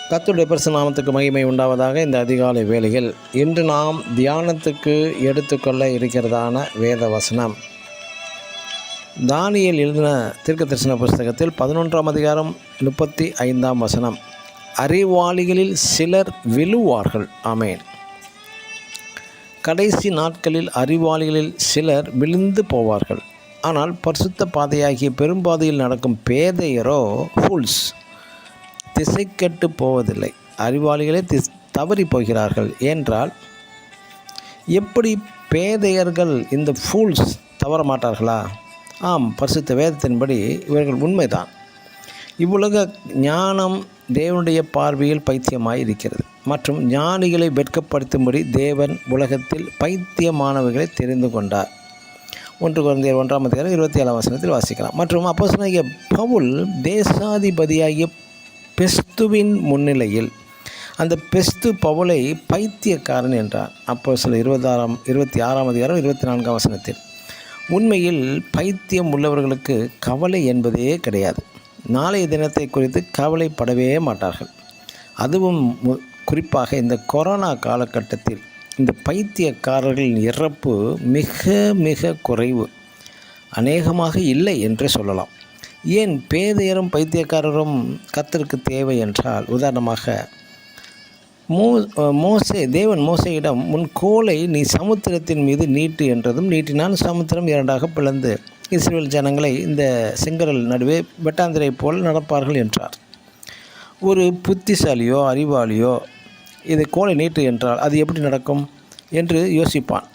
கர்த்தருடைய பரிசுத்த நாமத்துக்கு மகிமை உண்டாவதாக. இந்த அதிகாலை வேளையில் இன்று நாம் தியானத்துக்கு எடுத்துக்கொள்ள இருக்கிறதான வேத வசனம் தானியேல் எழுதின தீர்க்கதரிசன புஸ்தகத்தில் 11ஆம் அதிகாரம் 35ஆம் வசனம். அறிவாளிகளில் சிலர் விழுவார்கள். ஆமென். கடைசி நாட்களில் அறிவாளிகளில் சிலர் விழுந்து போவார்கள். ஆனால் பரிசுத்த பாதையாகிய பெரும்பாதையில் நடக்கும் பேதையரோ ஃபூல்ஸ் திசைக்கெட்டு போவதில்லை. அறிவாளிகளே தவறி போகிறார்கள் என்றால் எப்படி பேதையர்கள் இந்த ஃபூல்ஸ் தவற மாட்டார்களா? ஆம், பரிசுத்த வேதத்தின்படி இவர்கள் உண்மைதான். இவ்வுலக ஞானம் தேவனுடைய பார்வையில் பைத்தியமாய் இருக்கிறது மற்றும் ஞானிகளை வெட்கப்படுத்தும்படி தேவன் உலகத்தில் பைத்தியமானவர்களை தெரிந்து கொண்டார். 1 கொரிந்தியர் 1ஆம் அதிகாரம் 27ஆம் வசனத்தில் வாசிக்கலாம். மற்றும் அப்போஸ்தலனாகிய பவுல் தேசாதிபதியாகிய பெஸ்துவின் முன்னிலையில் அந்த பெஸ்து பவுலை பைத்தியக்காரன் என்றார். அப்போஸ்தலர் 26ஆம் அதிகாரம் 24ஆம் வசனத்தில். உண்மையில் பைத்தியம் உள்ளவர்களுக்கு கவலை என்பதே கிடையாது. நாளைய தினத்தை குறித்து கவலைப்படவே மாட்டார்கள். அதுவும் குறிப்பாக இந்த கொரோனா காலகட்டத்தில் இந்த பைத்தியக்காரர்களின் இறப்பு மிக மிக குறைவு, அநேகமாக இல்லை என்று சொல்லலாம். ஏன் பேதையரும் பைத்தியக்காரரும் கர்த்தருக்கு தேவை என்றால், உதாரணமாக தேவன் மோசேயிடம் உன் கோலை நீ சமுத்திரத்தின் மீது நீட்டு என்றதும் நீட்டினான். சமுத்திரம் 2ஆக பிளந்து இஸ்ரவேல் ஜனங்களை இந்த செங்கடல் நடுவே வெட்டாந்திரை போல் நடப்பார்கள் என்றார். ஒரு புத்திசாலியோ அறிவாளியோ இது கோலை நீட்டு என்றால் அது எப்படி நடக்கும் என்று யோசிப்பான்.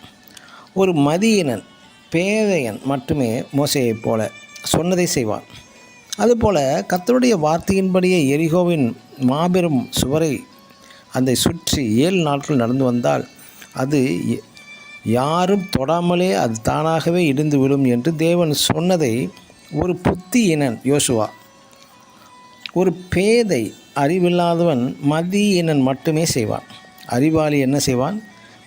ஒரு மதியினன் பேதையன் மட்டுமே மோசேயைப் போல சொன்னதை செய்வான். அதுபோல் கர்த்தருடைய வார்த்தையின்படியே எரிகோவின் மாபெரும் சுவரை அதை சுற்றி 7 நாட்கள் நடந்து வந்தால் அது யாரும் தொடாமலே அது தானாகவே இடிந்து விடும் என்று தேவன் சொன்னதை ஒரு புத்தியினன் யோசுவா, ஒரு பேதை அறிவில்லாதவன் மதியினன் மட்டுமே செய்வான். அறிவாளி என்ன செய்வான்?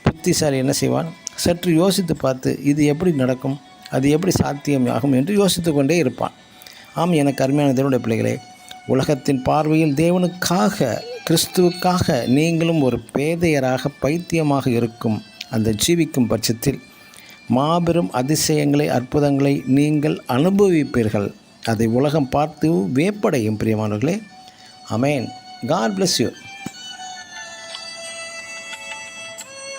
புத்திசாலி என்ன செய்வான்? சற்று யோசித்து பார்த்து இது எப்படி நடக்கும், அது எப்படி சாத்தியம் ஆகும் என்று யோசித்து கொண்டே இருப்பான். ஆம், எனக்கு அருமையான தேவனுடைய பிள்ளைகளே, உலகத்தின் பார்வையில் தேவனுக்காக கிறிஸ்துவுக்காக நீங்களும் ஒரு பேதையராக பைத்தியமாக இருக்கும் அந்த ஜீவிக்கும் பட்சத்தில் மாபெரும் அதிசயங்களை அற்புதங்களை நீங்கள் அனுபவிப்பீர்கள். அதை உலகம் பார்த்து வியப்படையும். பிரியமானவர்களே, ஆமென். God bless you.